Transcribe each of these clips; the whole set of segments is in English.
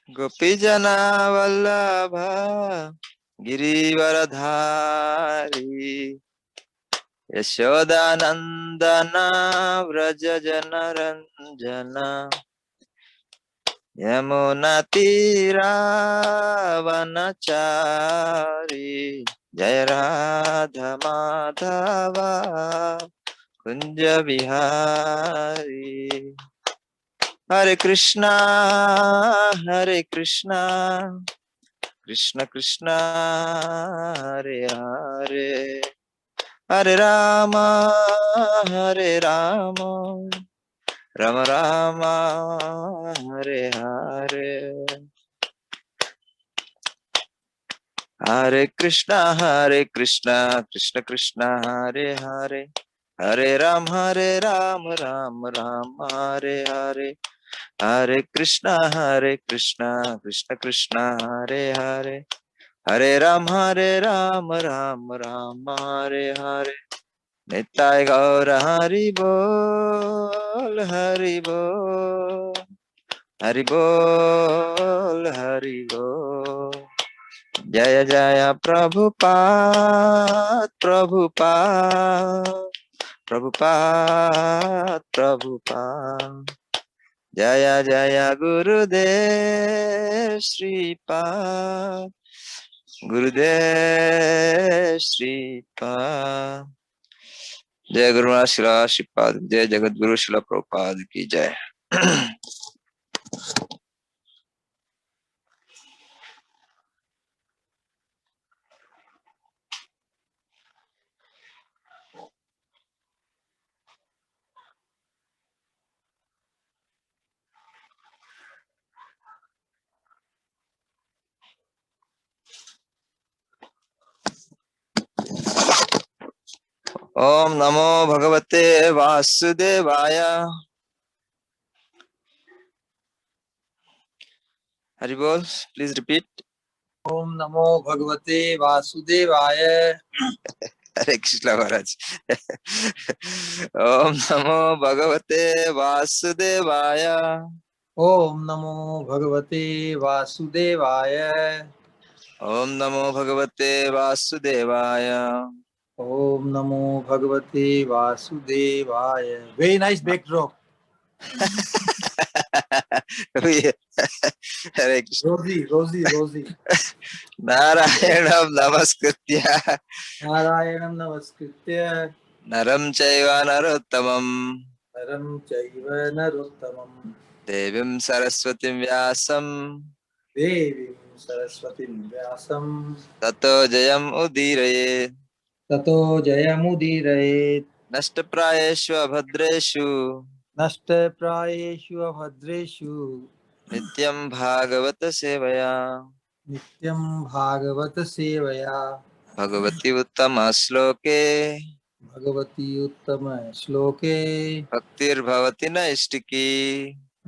गोपीजना वल्लभा गिरिवरधारी यशोदानन्दना व्रज जनरञ्जना यमुनातीरावनचारी जय राधा माधव कुंज विहारी हरे कृष्णा कृष्ण कृष्ण हरे हरे हरे राम राम राम हरे हरे हरे कृष्णा कृष्ण कृष्ण हरे हरे हरे राम राम राम हरे हरे हरे कृष्णा कृष्ण कृष्ण हरे हरे हरे राम राम राम हरे हरे निताय गौर हरि बोल हरि बोल हरि बोल हरि बोल जय जय प्रभुपाद प्रभुपाद प्रभुपाद प्रभुपाद जय जय गुरुदेव श्रीपाद गुरुदेव श्रीपाद जय गुरुनाथ शिला श्रीपाद जय जगत गुरु शिला प्रभुपाद की जय। ओम नमो भगवते वासुदेवाय। हरि बोल, प्लीज रिपीट। ओम नमो भगवते वासुदेवाय। हरे कृष्ण महाराज। ओम नमो भगवते वासुदेवाय। ओम नमो भगवते वासुदेवाय। ओम नमो भगवते वासुदेवाय। ओम नमो भगवते वासुदेवाय। Very nice backdrop. Hare Krishna. Rosie Rosie रोजी। नारायणं नमस्कृत्य नारायणं नमस्कृत्य नरं चैव नरोत्तमं नरं चैव नरोत्तमं देवीं सरस्वतीं व्यासं देवीं सरस्वतीं व्यासं ततो जयम् उदीरयेत्। ततो जयमुदीरयेत्। नष्टप्रायेषु अभद्रेषु नष्टप्रायेषु अभद्रेषु नित्यं भागवत सेवया नित्यं भागवत सेवया भगवति उत्तम श्लोके भगवती उत्तम श्लोके भक्तिर्भवति नैष्टिकी।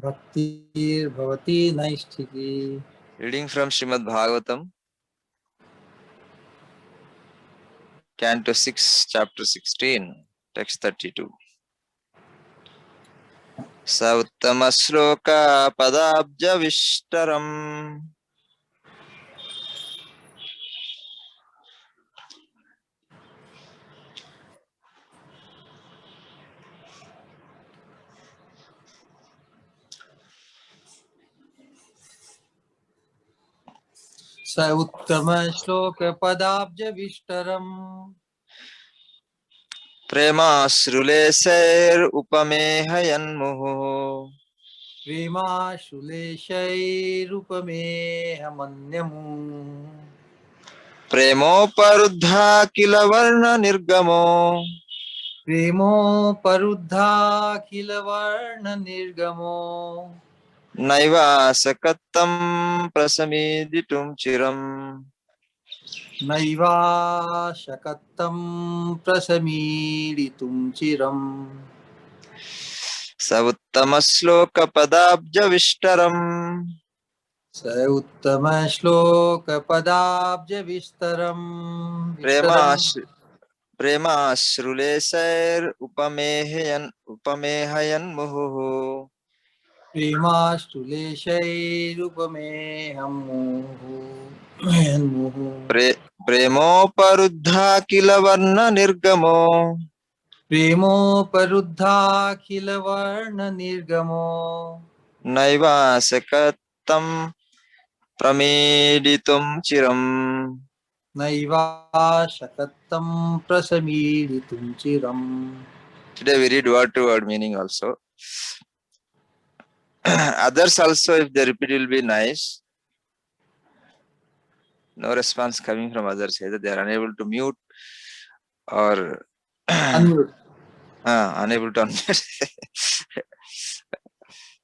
भक्तिर्भवति नैष्ठिकी। Reading from Srimad Bhagavatam Canto 6 Chapter 16 Text 32 स उत्तम श्लोक पदाब्ज विष्टरम् स उत्तम श्लोक पदाब्ज विष्टरम् प्रेमाश्रुलेशैर उपमेहयन्मुहुः प्रेमाशुलेशैरुपमेहमन्यमु प्रेमोपरुद्धा किल वर्ण निर्गमो प्रेमोपरुद्धाखिल वर्ण निर्गमो नैवासक्तं प्रशमिदितुं चिरम् नैवाशकत्तं प्रशमीलितुं चिरम् स उत्तम श्लोक पदाब्ज विष्टरम् स उत्तम श्लोक पदाब्ज विस्तरम् प्रेमाश्रुलेशैर उपमेहयन्मुहुः प्रेमाश्रुलेशैरुपमेहं मुहुः प्रेमोपरुद्धा किल वर्ण निर्गमो प्रेमोपरुद्धाखिलवर्णनिर्गमो नैवासकतं प्रमीडितुं चिरम्. नैवाशकत्तं प्रशमीलितुं चिरम्. Today we read word to word meaning also. Others also, if they repeat, will be nice. No response coming from others, either they are unable to mute or Unmute. unable to unmute.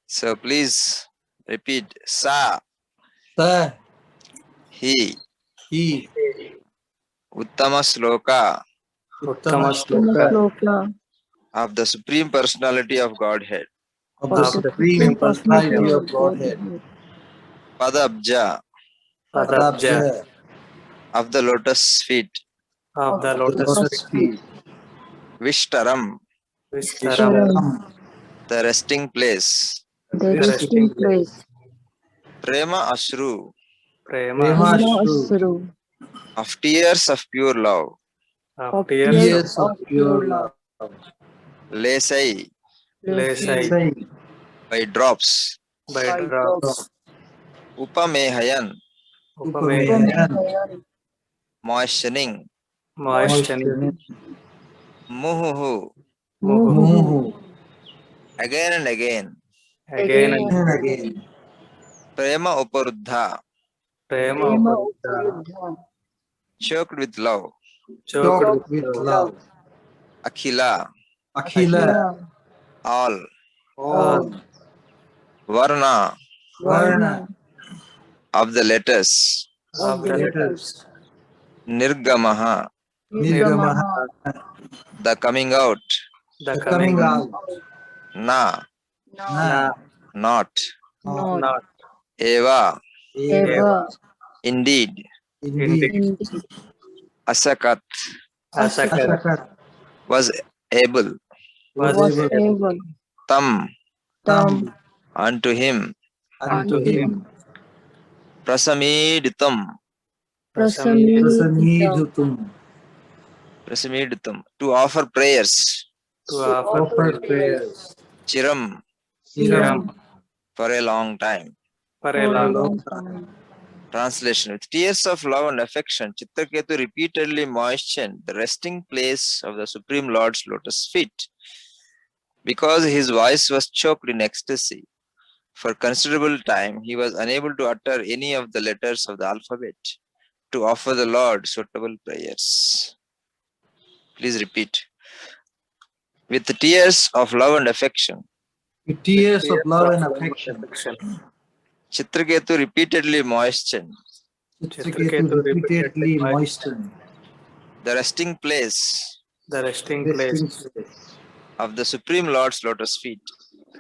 So please repeat. Sa, Sa he, hi Uttama Sloka Uttama Uttama Shloka Shloka of the Supreme Personality of Godhead. of of the the Supreme Supreme Personality Personality of of Godhead, Godhead, Padabja Padabja of the lotus feet. of the of the lotus lotus feet, Vishtaram, Vishtaram, Vishtaram, the resting place. the resting resting place, place, Prema Ashru, Prema Prema Shru, Asuru, of tears of pure love. of tears of of pure pure love, love, Lesai, Lesai, say by drops. by by drops, Upamehayan, Upamehayan, Upamehayan, moistening. moistening, moistening, Muhuhu, Muhu, Muhu, again and again. again and and again, again, Prema Uparuddha, Prema Prema Uparudha, Uparudha, choked with love. choked with choked with love, love, Akhila, Akhila, Akhila, all. all, Varna, Varna, Varna, of the letters. of of the the letters, letters, Nirgamaha, Nirgamaha, Nirgamaha, the coming out. the the coming coming out, out, Na, na, Na, not. not, not, Eva, Eva, ever, indeed. indeed, indeed, Asakat, Asakat, Asakat was able. was was able, able, Tam, Tam, Tam, unto him. unto unto him, him, Prasamidtam, Prasamidhitam, Prasamidhutum, prasamidtam, to offer prayers. to to offer offer prayers, prayers, Chiram, Chiram, Chiram, for a long time. for a for a long long time. time. Translation. With tears of love and affection, Chitraketu repeatedly moistened the resting place of the Supreme Lord's lotus feet. Because his voice was choked in ecstasy, for considerable time he was unable to utter any of the letters of the alphabet to offer the Lord suitable prayers. Please repeat. With tears of love and affection, With tears of Tears love of and love and affection, affection, Chitraketu repeatedly moistened Chitraketu Chitraketu repeatedly repeatedly moistened moistened the resting place the resting resting place place of the Supreme Lord's lotus feet.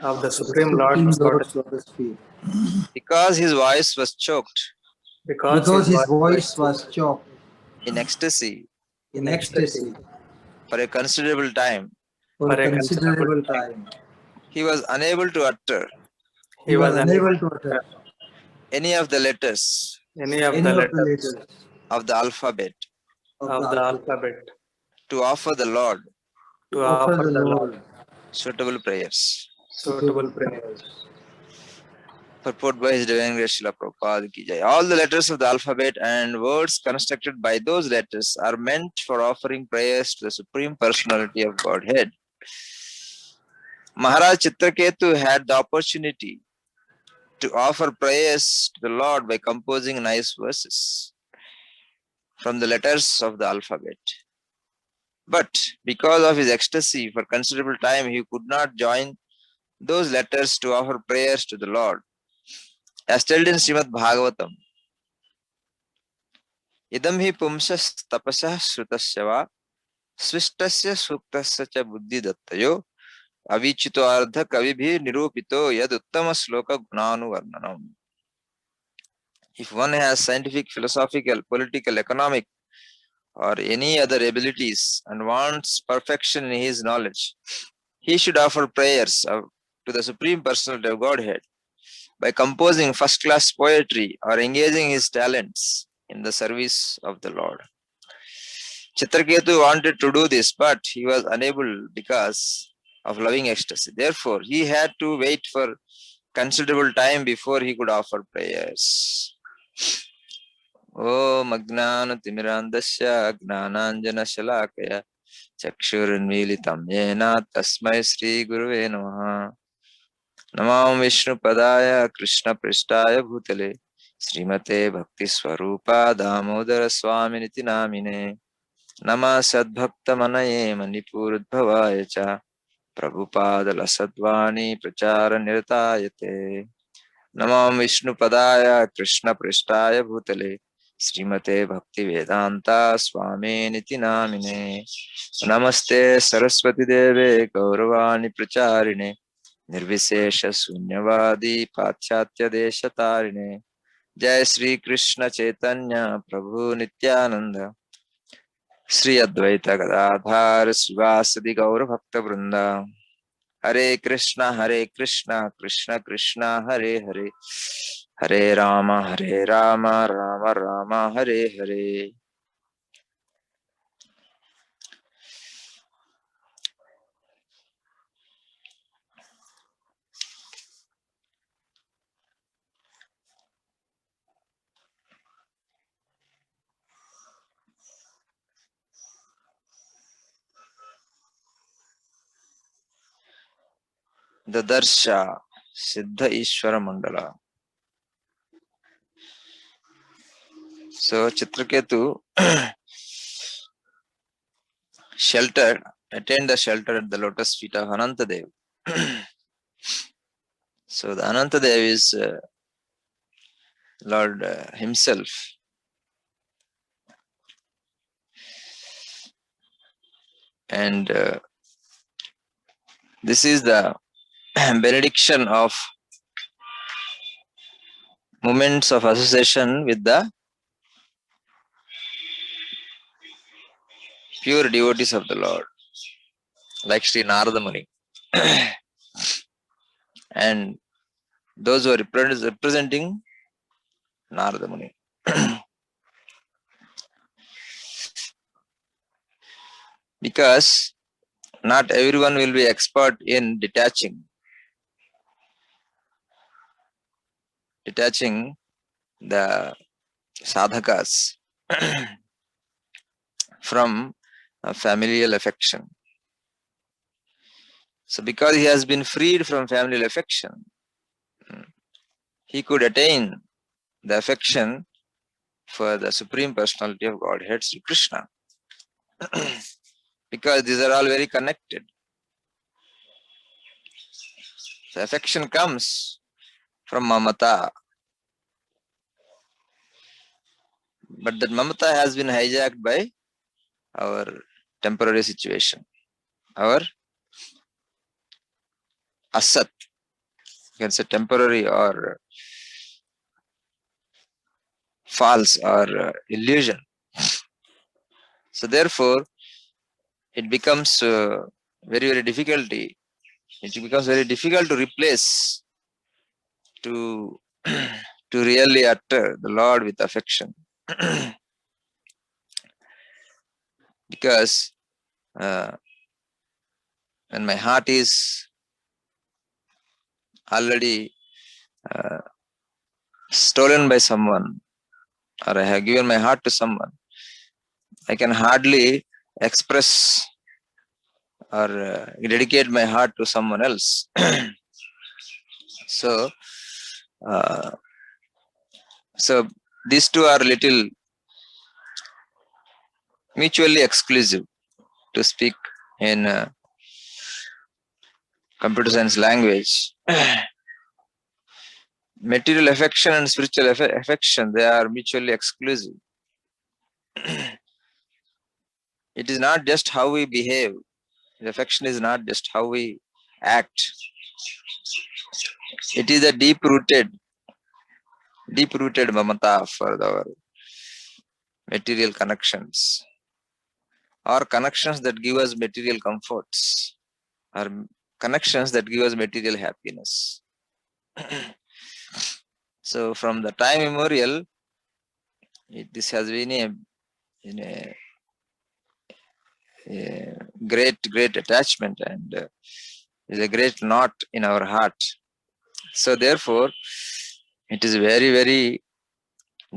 of the of the Supreme Supreme Lord's lotus Lord's lotus feet. Because his voice was choked because Because his his voice was voice was choked in ecstasy in in ecstasy ecstasy for a considerable time, for for a a considerable considerable time. time. he was unable to utter He He was was unable unable to to utter utter any of the letters any of any the of the letters letters of the alphabet of the of the alphabet alphabet to offer the Lord to to offer offer the the Lord Lord suitable prayers. suitable suitable prayers. prayers. Purport by His Divine Grace Srila Prabhupada ki jai. All the letters of the alphabet and words constructed by those letters are meant for offering prayers to the Supreme Personality of Godhead. Maharaj Chitraketu had the opportunity to offer prayers to the Lord by composing nice verses from the letters of the alphabet. But because of his ecstasy for considerable time, he could not join those letters to offer prayers to the Lord. As told in Srimad Bhagavatam, idam hi pumsas tapasah srutasya va svistasya suktasya cha buddhi dattayo avichito ardha kavibhi nirupito yad uttama sloka gunanu varnanam. If one has scientific, philosophical, political, economic, or any other abilities and wants perfection in his knowledge, he should offer prayers to the Supreme Personality of Godhead by composing first-class poetry or engaging his talents in the service of the Lord. Chitraketu wanted to do this, but he was unable because of loving ecstasy. Therefore, he had to wait for considerable time before he could offer prayers. Om Agnanatimirandasya Gnananjana Shalakaya Chakshurinmilitam Yena Tasmai Sri Guruve Namaha. Namam Vishnu Padaya Krishna Prishtaya Bhutale Srimate Bhakti Swarupa Damodara Swami Niti Namine Nama Sadbhakta Manaye Manipurudbhavaya Cha Prabhupada Lasadvani Prachara Niratayate. Namam Vishnu Padaya Krishna Prishtaya Bhutale Srimate Bhaktivedanta Swami Niti Namine Namaste Saraswati Deve Gauravani Pracharine Nirvishesha Sunyavadi Pachatya Deshatarine Jai Sri Krishna Chaitanya Prabhu Nityananda Sri Advaita Gadadhar Srivasadi Gaura Bhakta Vrinda Hare Krishna Krishna Krishna Hare Hare Hare Rama Rama Rama Hare Hare. The Darsha Siddha Ishvara Mandala. So Chitraketu attained the shelter at the lotus feet of Anantadev. So the Anantadev is Lord himself. And this is the benediction of moments of association with the pure devotees of the Lord, like Sri Narada Muni. And those who are representing Narada Muni. Because not everyone will be expert in detaching the sadhakas from familial affection. So because he has been freed from familial affection, he could attain the affection for the Supreme Personality of Godhead, Sri Krishna. Because these are all very connected. So affection comes from mamata. But that mamata has been hijacked by our temporary situation, our asat. You can say temporary or false or illusion. So therefore, it becomes very difficult. It becomes very difficult to replace, to really utter the Lord with affection. Because when my heart is already stolen by someone, or I have given my heart to someone, I can hardly express or dedicate my heart to someone else. So these two are little mutually exclusive, to speak in computer science language. Material affection and spiritual affection, they are mutually exclusive. It is not just how we behave. The affection is not just how we act. It is a deep-rooted mamata for our material connections, or connections that give us material comforts, or connections that give us material happiness. So from the time immemorial, this has been a great attachment, and is a great knot in our heart. So therefore, it is very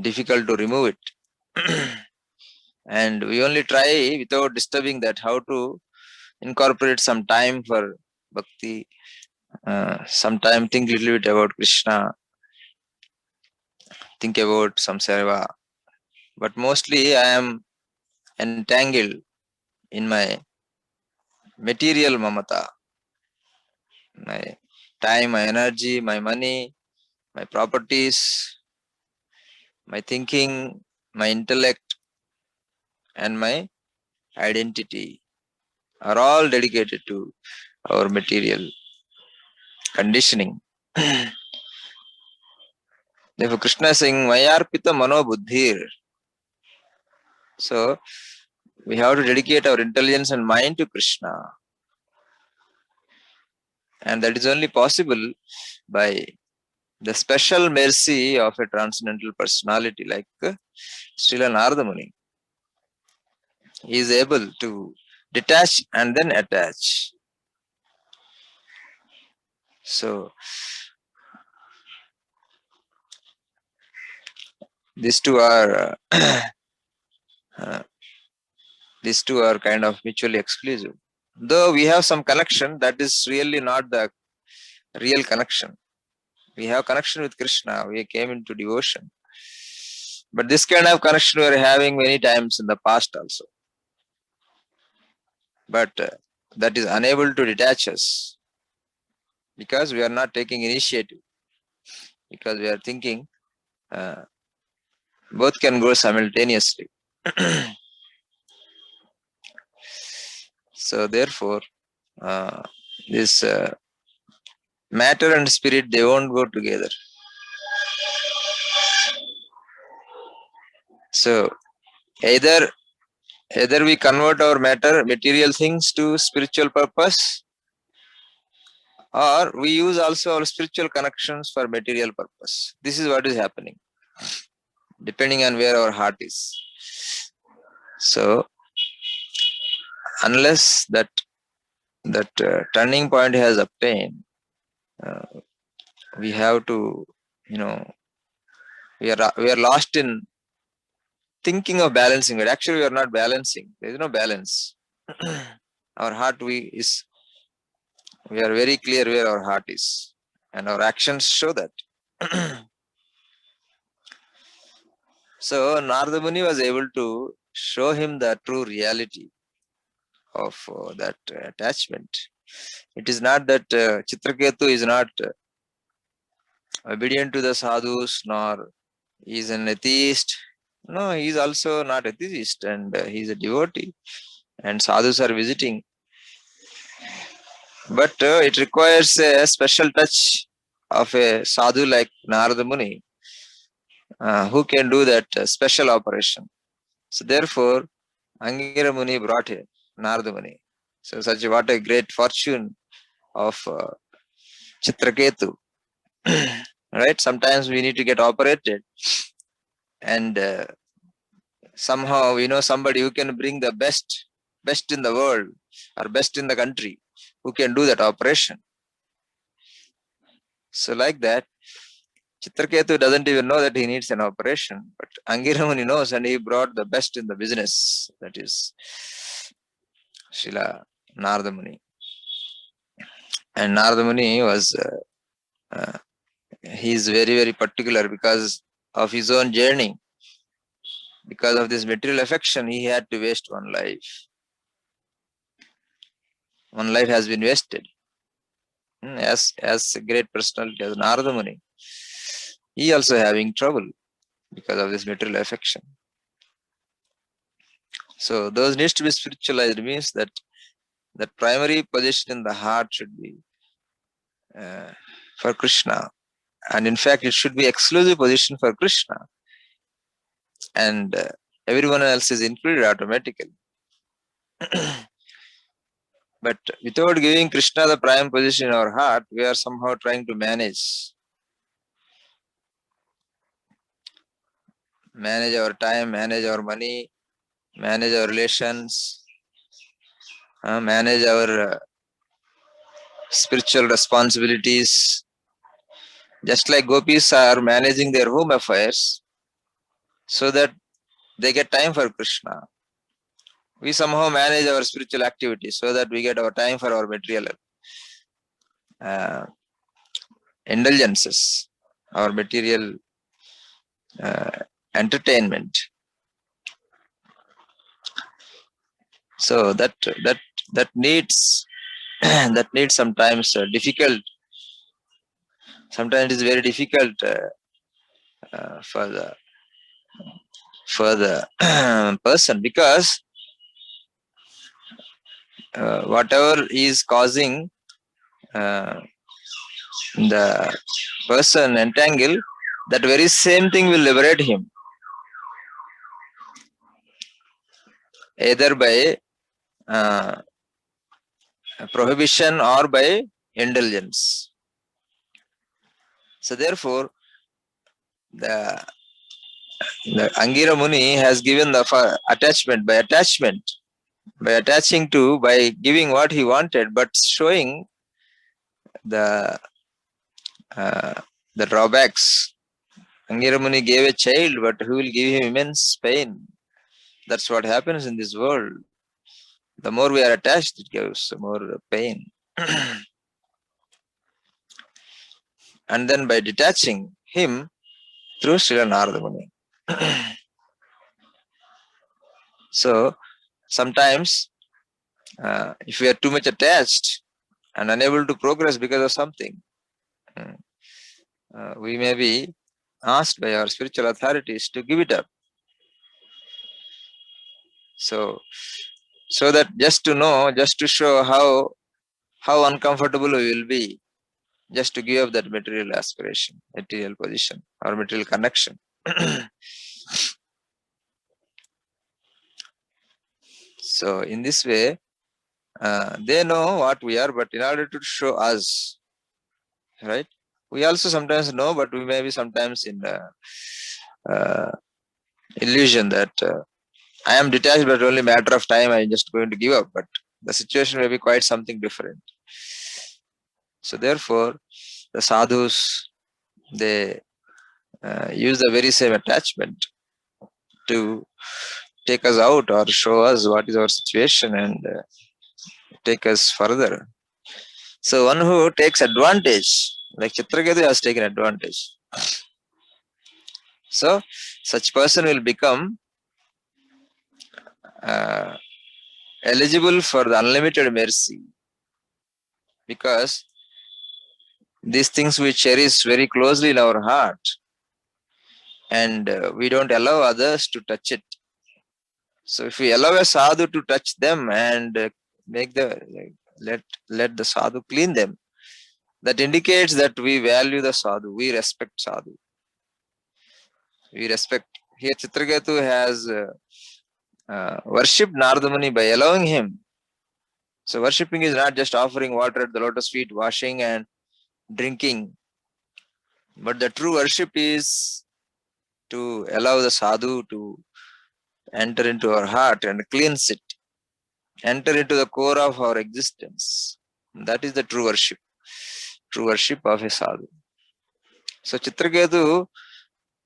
difficult to remove it. And we only try, without disturbing that, how to incorporate some time for bhakti, sometime think little bit about Krishna, think about some seva. But mostly I am entangled in my material mamata, my time, my energy, my money, my properties, my thinking, my intellect, and my identity are all dedicated to our material conditioning. Therefore, Krishna is saying, Mayarpita mano buddhir. So, we have to dedicate our intelligence and mind to Krishna. And that is only possible by the special mercy of a transcendental personality like Srila Narada Muni. He is able to detach and then attach. So, these two are kind of mutually exclusive. Though we have some connection, that is really not the real connection. We have connection with Krishna. We came into devotion. But this kind of connection we are having many times in the past also. But that is unable to detach us because we are not taking initiative. Because we are thinking both can go simultaneously. So therefore, this matter and spirit, they won't go together. So either we convert our material things to spiritual purpose, or we use also our spiritual connections for material purpose. This is what is happening, depending on where our heart is. So unless that turning point has obtained, we have to, we are lost in thinking of balancing it. Actually, we are not balancing. There is no balance. Our heart, we are very clear where our heart is, and our actions show that. So Narada Muni was able to show him the true reality of that attachment. It is not that Chitraketu is not obedient to the sadhus, nor he is an atheist. No, he is also not atheist, and he is a devotee, and sadhus are visiting. But it requires a special touch of a sadhu like Narada Muni, who can do that special operation. So therefore, Angira Muni brought him, Narada Muni. So what a great fortune of Chitraketu. Right? Sometimes we need to get operated, and somehow somebody who can bring the best in the world or best in the country, who can do that operation. So like that, Chitraketu doesn't even know that he needs an operation, but Angira Muni knows, and he brought the best in the business, that is Srila Narada Muni. And Narada Muni was, he is very particular because of his own journey. Because of this material affection, he had to waste one life. One life has been wasted. As a great personality as Narada Muni, he also having trouble because of this material affection. So those needs to be spiritualized means that the primary position in the heart should be for Krishna, and in fact it should be exclusive position for Krishna, and everyone else is included automatically. But without giving Krishna the prime position in our heart, we are somehow trying to manage our time, manage our money, manage our relations, manage our spiritual responsibilities. Just like gopis are managing their home affairs so that they get time for Krishna. We somehow manage our spiritual activities so that we get our time for our material indulgences, our material entertainment. So that needs that needs sometimes difficult. Sometimes it is very difficult for the person, because whatever is causing the person entangle, that very same thing will liberate him, either by prohibition or by indulgence. So therefore, the Angira Muni has given the attachment, by attaching to, by giving what he wanted, but showing the drawbacks. Angira Muni gave a child, but who will give him immense pain? That's what happens in this world. The more we are attached, it gives more pain. And then by detaching him through Srila Narada Muni. So sometimes, if we are too much attached and unable to progress because of something, we may be asked by our spiritual authorities to give it up. So that just to know, just to show how uncomfortable we will be, just to give up that material aspiration, material position, or material connection. So in this way, they know what we are, but in order to show us, right? We also sometimes know, but we may be sometimes in illusion that I am detached, but only matter of time, I am just going to give up. But the situation may be quite something different. So therefore, the sadhus, they use the very same attachment to take us out or show us what is our situation and take us further. So one who takes advantage, like Chitraketu has taken advantage. So such person will become eligible for the unlimited mercy, because these things we cherish very closely in our heart, and we don't allow others to touch it. So if we allow a sadhu to touch them and make let the sadhu clean them, that indicates that we value the sadhu, we respect sadhu. We respect. Here Chitraketu has worshipped Narada Muni by allowing him. So worshipping is not just offering water at the lotus feet, washing and drinking, but the true worship is to allow the sadhu to enter into our heart and cleanse it, enter into the core of our existence. That is the true worship of a sadhu. So Chitraketu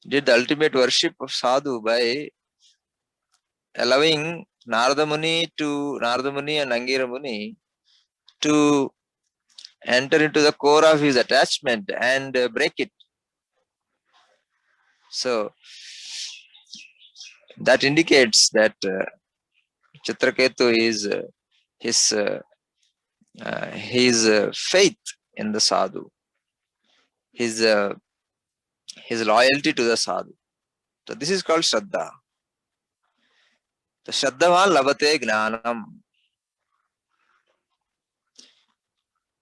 did the ultimate worship of sadhu by allowing Narada Muni and Angira Muni to enter into the core of his attachment and break it. So that indicates that Chitraketu is his faith in the sadhu, his loyalty to the sadhu. So this is called Shraddha. The Shraddhavan labate gnanam.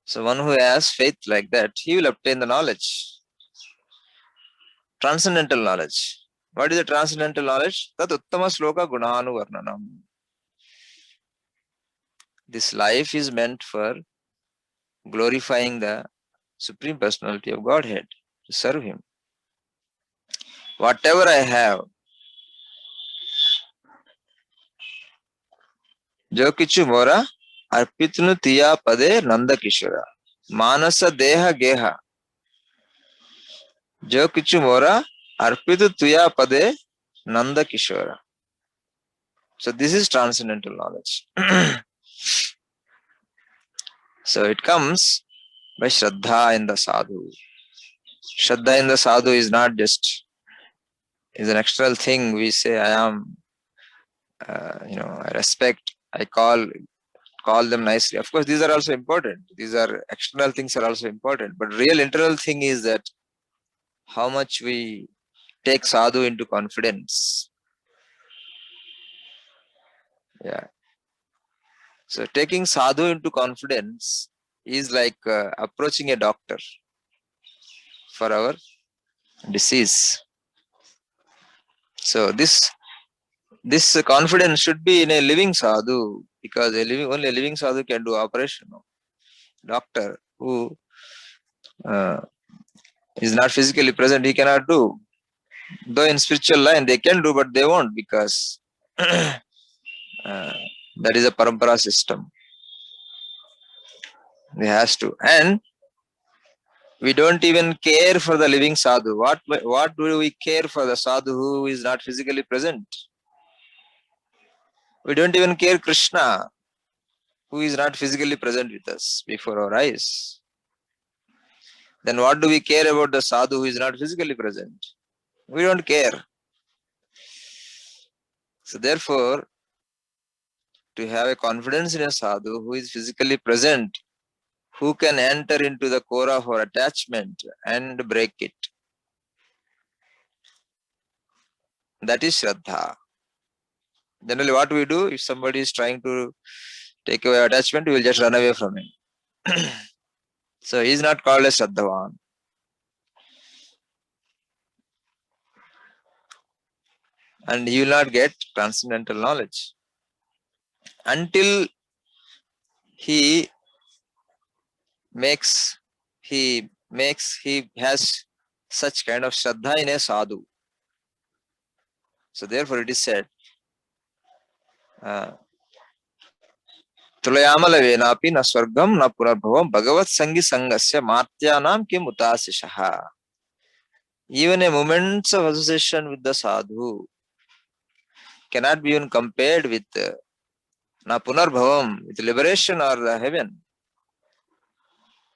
So one who has faith like that, he will obtain the knowledge, transcendental knowledge. What is the transcendental knowledge? Tat uttama sloka gunanu varnanam. This life is meant for glorifying the Supreme Personality of Godhead, to serve Him. Whatever I have, जो किछु मोरा अर्पितनु तिया पदे नंद किशोरा मानस देह गेहा जो किछु मोरा अर्पित तुया पदे nanda kishora. So this is transcendental knowledge. So it comes by Shraddha in the sadhu. Shraddha in the sadhu is not just is an external thing. We say I am, I respect, I call them nicely. Of course, these are also important. These are external things are also important. But real internal thing is that how much we take sadhu into confidence. Yeah. So taking sadhu into confidence is like approaching a doctor for our disease. So this confidence should be in a living sadhu, because only a living sadhu can do operation. Doctor who is not physically present, he cannot do. Though in spiritual line they can do, but they won't, because that is a parampara system. They has to, and we don't even care for the living sadhu. What do we care for the sadhu who is not physically present? We don't even care Krishna, who is not physically present with us before our eyes. Then what do we care about the sadhu who is not physically present? We don't care. So therefore, to have a confidence in a sadhu who is physically present, who can enter into the core of our attachment and break it, that is Shraddha. Generally what we do, if somebody is trying to take away attachment, we will just run away from him. So he is not called as Shraddhavan. And he will not get transcendental knowledge until he has such kind of Shraddha in a sadhu. So therefore it is said, Tulayamalavenapi na swargam na punarbhavam bhagavat sangi sangasya martyanam kim utasishaha. Even a moment of association with the sadhu cannot be even compared with na punarbhavam, with liberation or the heaven.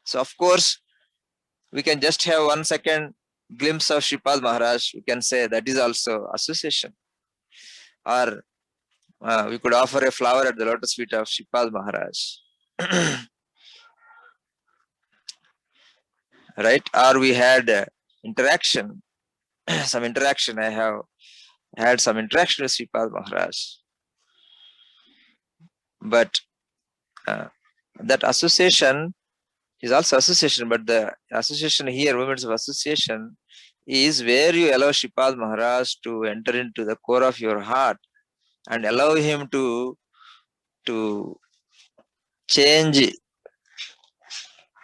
So of course, we can just have 1 second glimpse of Shripad Maharaj. We can say that is also association. Or we could offer a flower at the lotus feet of Shripad Maharaj. Right? Or we had interaction, some interaction. I have had some interaction with Shripad Maharaj. But that association is also association, but the association here, moments of association, is where you allow Shripad Maharaj to enter into the core of your heart and allow him to change,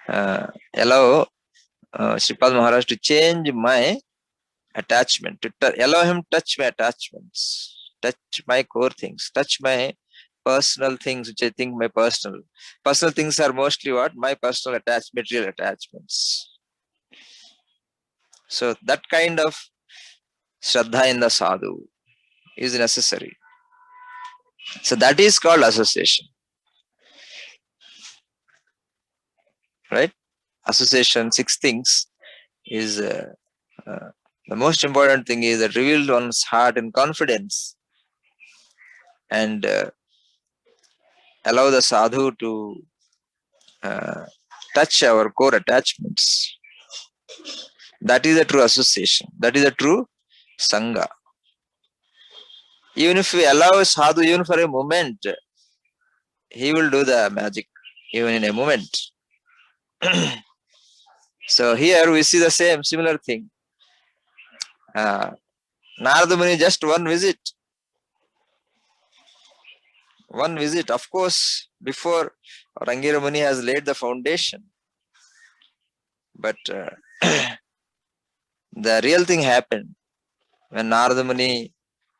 allow Shripad Maharaj to change my attachment, to allow him touch my attachments, touch my core things, touch my personal things, which I think my personal things are mostly what? My personal material attachments. So that kind of Shraddha in the sadhu is necessary. So that is called association. Right? Association, 6 things is the most important thing is that revealed one's heart in confidence and allow the sadhu to touch our core attachments. That is a true association. That is a true sangha. Even if we allow a sadhu even for a moment, he will do the magic even in a moment. So here we see the similar thing. Narada Muni, just one visit. One visit, of course, before Rangira Muni has laid the foundation. But the real thing happened when Narada Muni,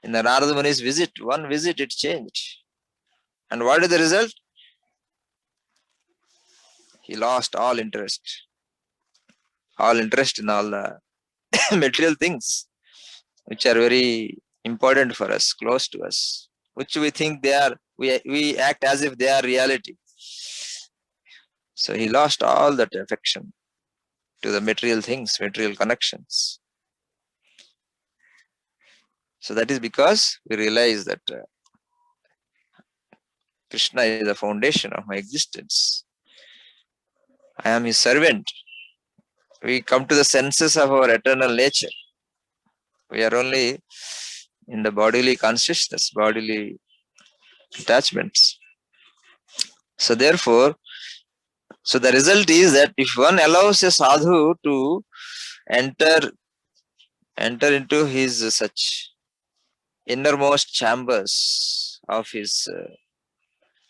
in the Narada Muni's visit, one visit it changed. And what is the result? He lost all interest in all the material things, which are very important for us, close to us, which we think they are, we act as if they are reality. So he lost all that affection to the material things, material connections. So that is because we realize that Krishna is the foundation of my existence. I am his servant. We come to the senses of our eternal nature. We are only in the bodily consciousness, bodily attachments. So therefore, the result is that if one allows a sadhu to enter into his such innermost chambers of his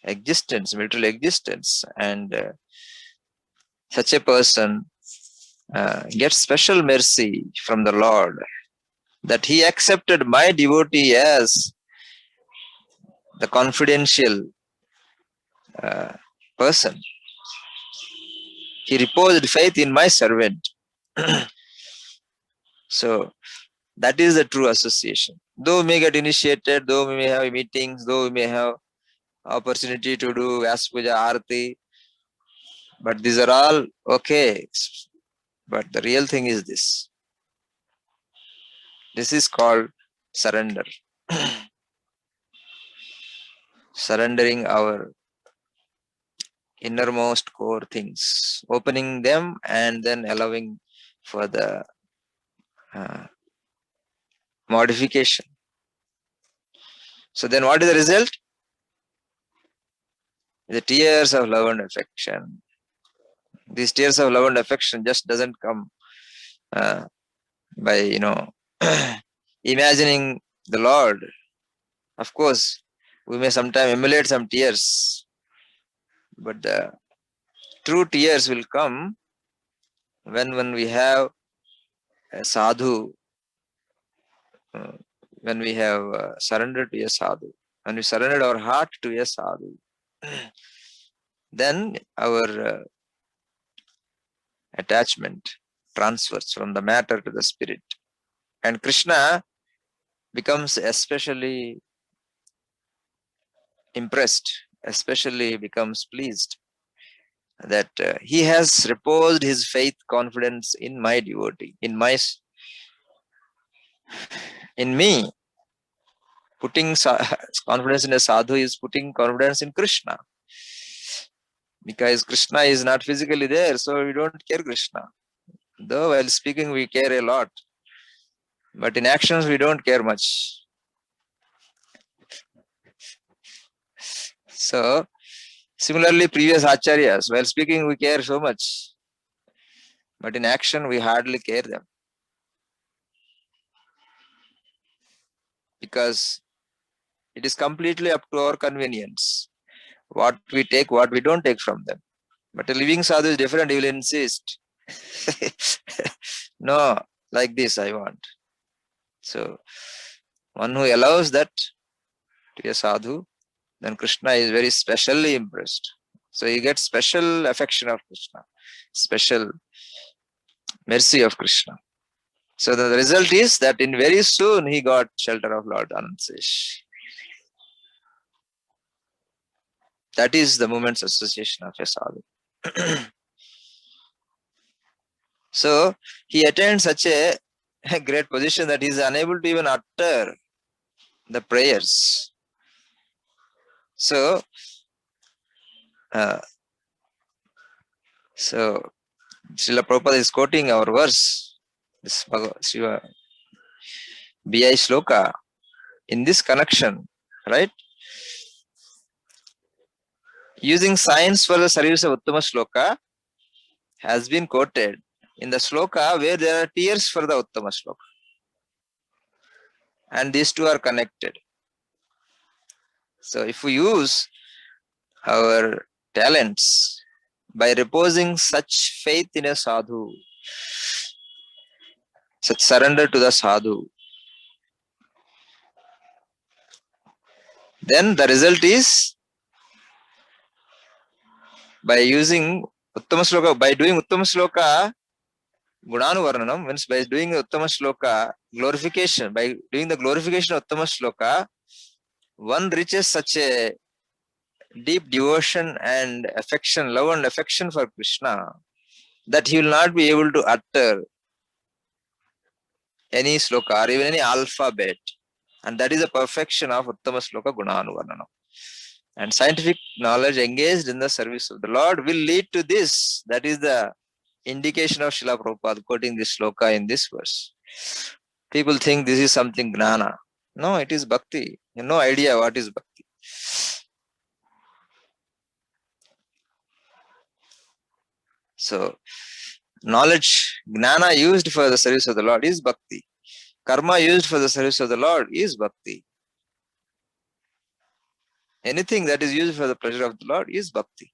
existence, material existence, and such a person gets special mercy from the Lord, that he accepted my devotee as the confidential person. He reposed faith in my servant. So that is the true association. Though we may get initiated, though we may have meetings, though we may have opportunity to do Vyasa Arati, but these are all okay. But the real thing is this. This is called surrender. Surrendering our innermost core things, opening them and then allowing for the modification. So then what is the result? The tears of love and affection. These tears of love and affection just doesn't come by, imagining the Lord. Of course, we may sometimes emulate some tears, but the true tears will come when we have a sadhu, when we have surrendered to a sadhu, when we surrendered our heart to a sadhu, then our attachment transfers from the matter to the spirit. And Krishna becomes especially impressed, especially becomes pleased that he has reposed his faith, confidence in my devotee, in me. Putting confidence in a sadhu is putting confidence in Krishna. Because Krishna is not physically there, so we don't care Krishna. Though while speaking we care a lot, but in actions we don't care much. So similarly, previous acharyas, while speaking we care so much, but in action we hardly care them. Because it is completely up to our convenience. What we take, what we don't take from them. But a living sadhu is different, he will insist. No, like this I want. So, one who allows that to a sadhu, then Krishna is very specially impressed. So, he gets special affection of Krishna, special mercy of Krishna. So, the result is that in very soon he got shelter of Lord Anantesh. That is the moment's association of a sadhu. So, he attained such a great position that he is unable to even utter the prayers. So, Srila Prabhupada is quoting our verse, this Shiva BI Shloka, in this connection, right? Using science for the service of Uttama Shloka has been quoted in the Shloka where there are tears for the Uttama Shloka. And these two are connected. So if we use our talents by reposing such faith in a sadhu, such surrender to the sadhu, then the result is by using Uttama Sloka, by doing Uttama Sloka Gunanuvarnanam, means by doing Uttama Sloka glorification, by doing the glorification of Uttama Sloka, one reaches such a deep devotion and affection, love and affection for Krishna, that he will not be able to utter any sloka or even any alphabet. And that is the perfection of Uttama Sloka Gunanuvarnanam. And scientific knowledge engaged in the service of the Lord will lead to this. That is the indication of Srila Prabhupada quoting this sloka in this verse. People think this is something gnana. No, it is bhakti. You have no idea what is bhakti. So, knowledge, gnana used for the service of the Lord is bhakti. Karma used for the service of the Lord is bhakti. Anything that is used for the pleasure of the Lord is bhakti.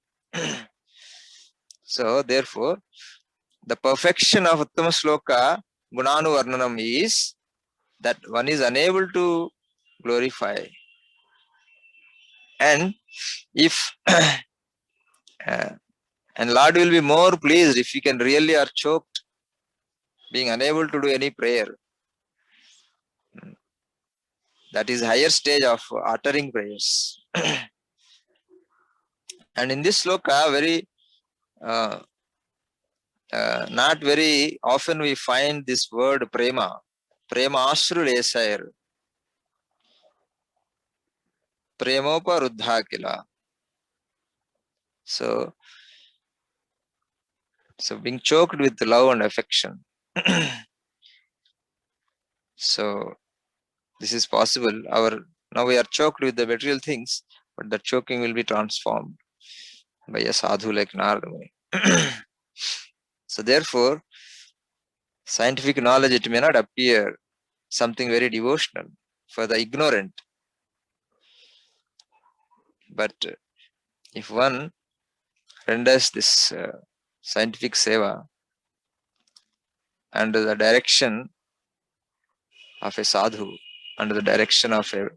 So, therefore, the perfection of Uttama Sloka Gunanuvarnanam is that one is unable to glorify. And if and Lord will be more pleased if you can really are choked, being unable to do any prayer. That is higher stage of uttering prayers. And in this sloka, not very often we find this word prema. Prema ashru lesair. Premopa ruddha kila. So being choked with love and affection. So this is possible. Now we are choked with the material things, but the choking will be transformed by a sadhu like Narada Muni. So therefore, scientific knowledge, it may not appear something very devotional for the ignorant. But if one renders this scientific seva under the direction of a sadhu, under the direction of a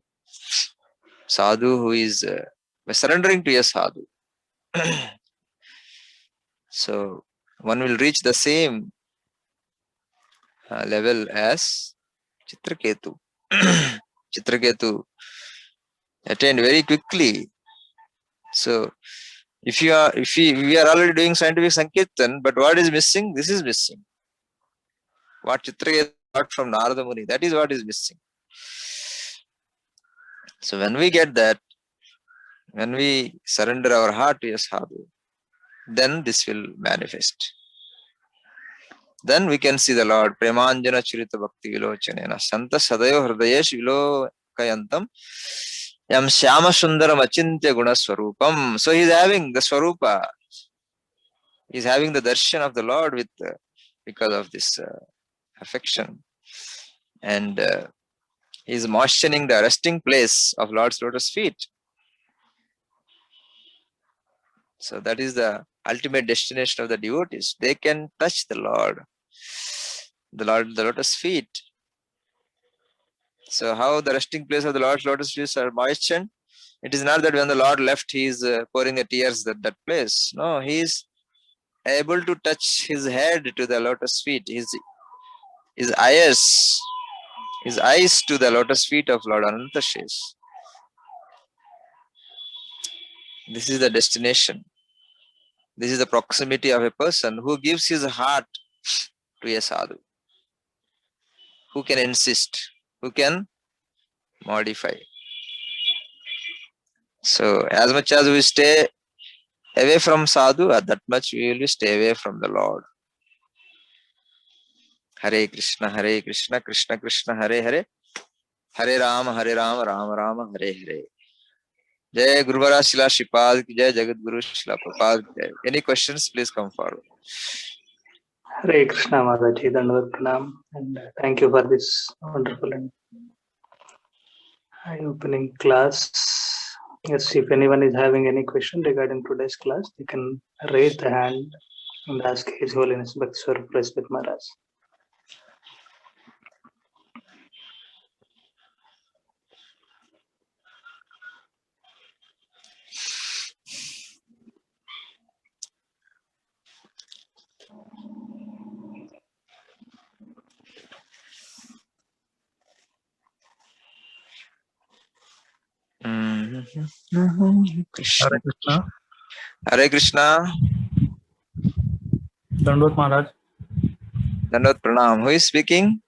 sadhu who is surrendering to a sadhu, so one will reach the same level as Chitraketu. Chitraketu attained very quickly. So if we are already doing scientific Sankirtan, but what is missing? This is missing. What Chitraketu got from Narada Muni, that is what is missing. So when we get that, when we surrender our heart to a sadhu, then this will manifest. Then we can see the Lord. Premanjana Chirita Bhakti Vilochanena Santa Sadayo Hridayesh Vilokayantam Yam Shyama Sundaram Achintya Guna Swarupam. So he is having the Swarupa. He is having the darshan of the Lord with because of this affection. And he is moistening the resting place of Lord's lotus feet. So that is the ultimate destination of the devotees. They can touch the Lord, the lotus feet. So how the resting place of the Lord's lotus feet are moistened? It is not that when the Lord left, he is pouring the tears at that place. No, he is able to touch his head to the lotus feet, his eyes to the lotus feet of Lord Anantashesh. This is the destination. This is the proximity of a person who gives his heart to a sadhu, who can insist, who can modify. So as much as we stay away from sadhu, that much we will stay away from the Lord. Hare Krishna, Krishna Krishna, Hare Hare, Hare Rama, Rama Rama, Hare Hare. Jai Guru Varaj Shila Shripad ki Jai, Jagat Guru Shila Prabhupada ki Jai. Any questions, please come forward. Hare Krishna Mataji, Dandavat Pranam, and thank you for this wonderful and eye-opening class. Yes, if anyone is having any question regarding today's class, they can raise the hand and ask His Holiness Bhakti Swarup Respect Maharaj. Krishna. Hare Krishna. Hare Krishna. Dandot Maharaj. Dandot Pranam. Who is speaking?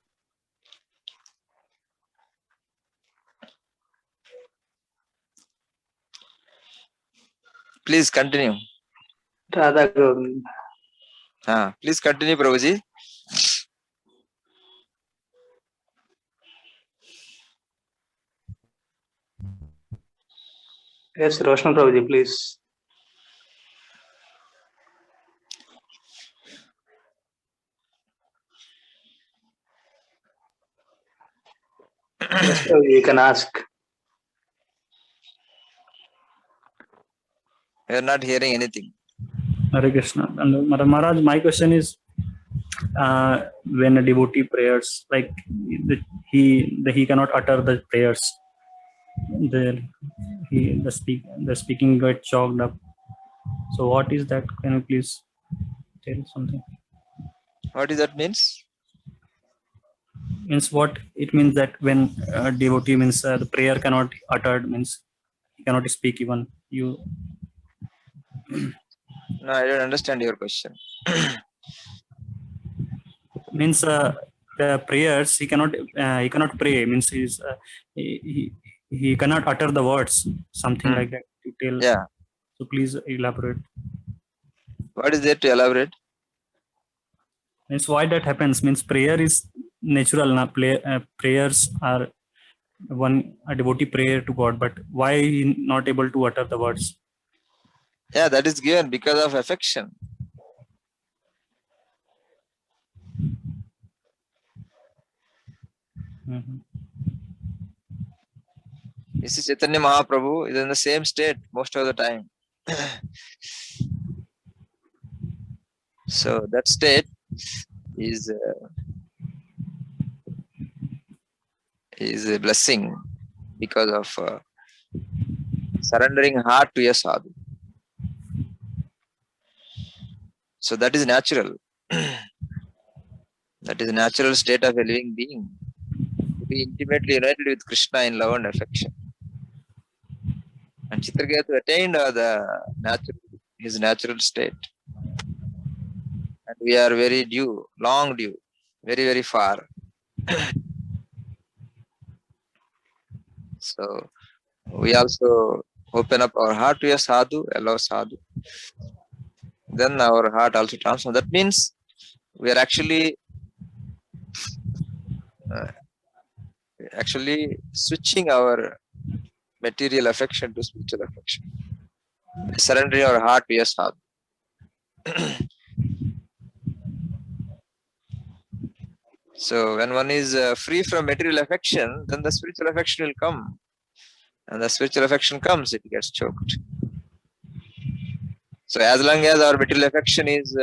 Please continue. Radha Govind. Please continue, Prabhuji. Yes, Roshan Prabhuji, please. Yes, Prabhuji, you can ask. We are not hearing anything. Hare Krishna. And Maharaj, my question is, when a devotee prayers, like he cannot utter the prayers, the speaking get choked up. So what is that? Can you please tell something? What does that means? Means what it means that when a devotee means the prayer cannot uttered, means he cannot speak even. You No, I don't understand your question. means the prayers he cannot pray, means he cannot utter the words, something like that to tell. Yeah. So please elaborate. What is there to elaborate? Means why that happens, means prayer is natural. Prayers are a devotee prayer to God, but why he not able to utter the words? Yeah, that is given because of affection. You see, Chaitanya Mahaprabhu is in the same state most of the time. So that state is a blessing because of surrendering heart to a sadhu. So that is natural. That is a natural state of a living being, to be intimately united with Krishna in love and affection. And Chitraketu attained his natural state. And we are very long due, very, very far. So we also open up our heart to a sadhu, allow sadhu. Then our heart also transforms. That means we are actually switching our material affection to spiritual affection, surrendering our heart to a sadhu. So when one is free from material affection, then the spiritual affection will come. And the spiritual affection comes, it gets choked. So as long as our material affection is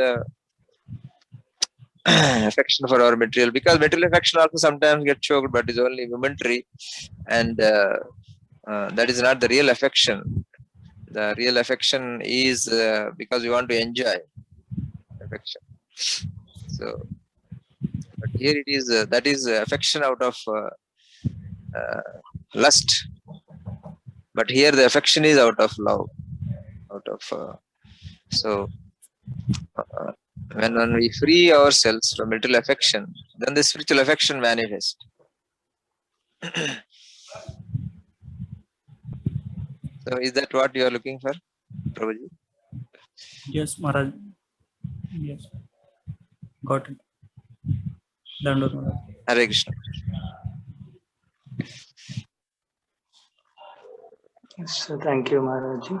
affection for our material, because material affection also sometimes gets choked, but is only momentary, and that is not the real affection. The real affection is because we want to enjoy affection. So, but here it is that is affection out of lust. But here the affection is out of love, out of when we free ourselves from material affection, then the spiritual affection manifests. So is that what you are looking for, Prabhuji? Yes, Maharaj. Yes. Got it. Dandot Maharaj. Hare Krishna. Yes, thank you, Maharaj.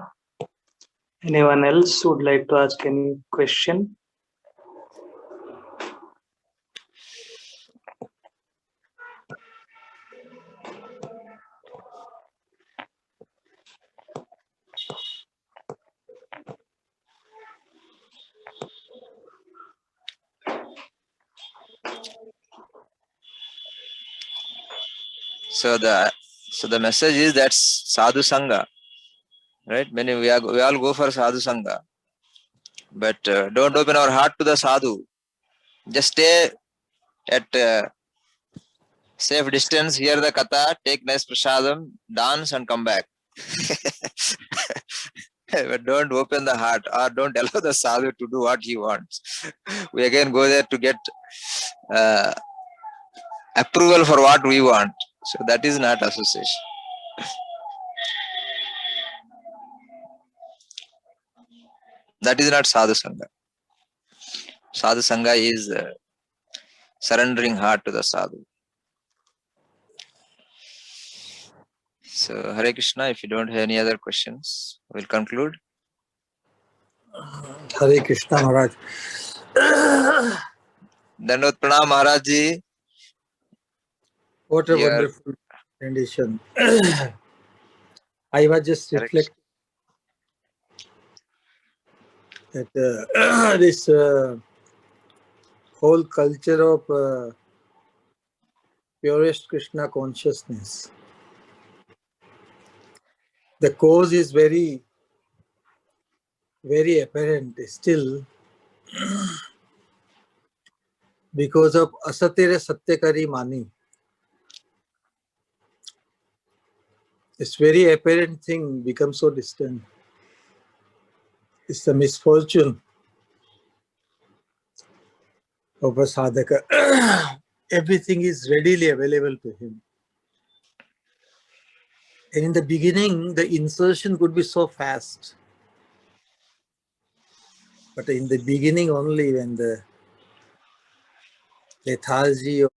Anyone else would like to ask any question? So the message is that's sadhu sangha, right? We all go for sadhu sangha, but don't open our heart to the sadhu. Just stay at safe distance, hear the katha, take nice prasadam, dance and come back. But don't open the heart or don't allow the sadhu to do what he wants. We again go there to get approval for what we want. So that is not association. That is not sadhu sangha. Sadhu sangha is surrendering heart to the sadhu. So Hare Krishna, if you don't have any other questions, we'll conclude. Hare Krishna Maharaj. Dandot Pranam Maharaj ji. What a Yeah. wonderful rendition. I was just Hare reflecting that this whole culture of purest Krishna consciousness, the cause is very, very apparent still because of asatira satyakari mani. This very apparent thing becomes so distant. It's the misfortune of a sadhaka. Everything is readily available to him. And in the beginning, the insertion could be so fast. But in the beginning only, when the lethargy of